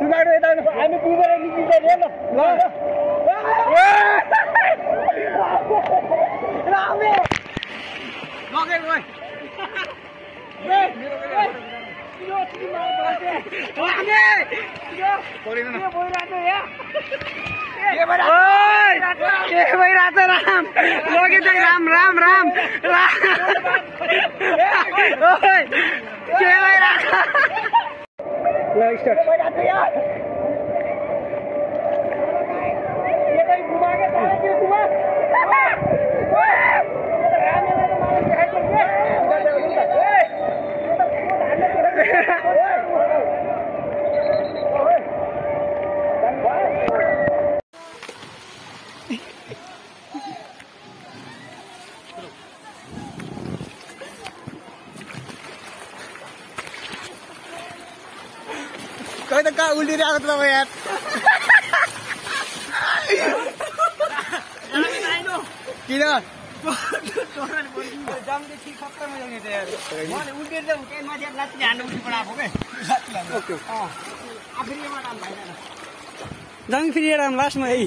सुगाडो यता हामी पुगेर निस्किन्छ नि ल रामे लगेर गए यो तिमी मार्दै रामे यो परिन के भइराछ या के भइराछ राम लगे चाहिँ राम ओइ के भइराछ ल स्टार्ट भइराछ या यतै घुमाके ताके घुमा कहीं तो कहाँ उल्टी रहा था यार किना जमले ठीक खत्तम हो जाने थे यार मैंने उल्टी दे के मजे लाती हांड उल्टी पड़ा हो गए ओके हां अब फिर ये मार भाई ना जंग फिर ये राम लास्ट में यही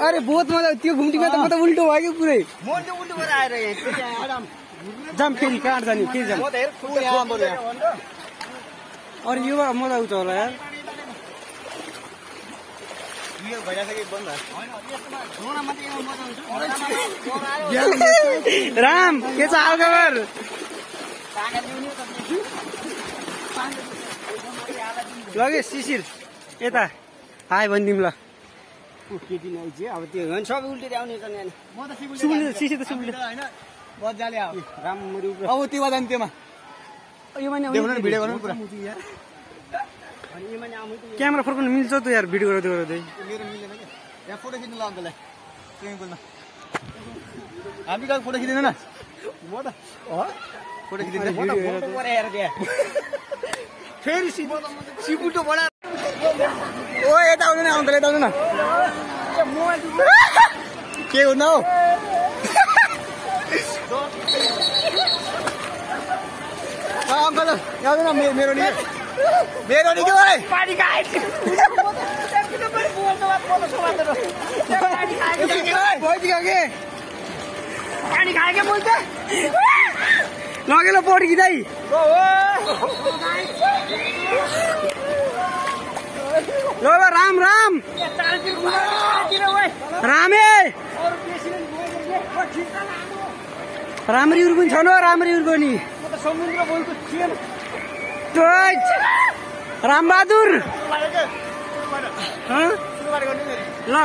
अरे बहुत मजा त्यो घुम्टीमा त म त उल्टो भयो पुरै म त उल्टो भएर आएर यहाँ जाम फेरि कहाँ जाने फेरि जाम म त हेर खुट्टा यहाँ बरु अरे यो मजा आउँछ होला यार यो भइराछ कि बन्द हैन यसमा झोडा मात्रै मजा आउँछ राम के छ हाल खबर लगे शिशिर यता हाय भन्दिम ल केटी नै जे अब त्यो होइन सबै उल्टे आउने त यहाँ म त सुबुले सिसी त सुबुले हैन बजाले आऊ रामरी उप अब त्यो बजान त्यसमा यो माने देख्नु न भिडियो गर्नु पुरा अनि यो माने आउनु त क्यामेरा फर्कन मिल्छ त यार भिडियो गर्दै गर्दै मेरो मिलेन के यहाँ फोटो खिच्नु लाग्छ ल स्विमिङ पुलमा हामी का फोटो खिच्दैन न म त हो फोटो खिच्दिन फोटो परे हेर त्यहाँ फेरि सिपुटो बडा ओ यता आउनु न आउँदै यता आउनु न के हो न अंकल याद ना मेरो नि के भाइ पानी खाए पानी खाए के बोल्छ लगेलो पडी कि दाइ लो राम रामे राम्री उर्गुन छ न राम्री उर्गुनी समुद्र बोलको थिएन राम बहादुर ल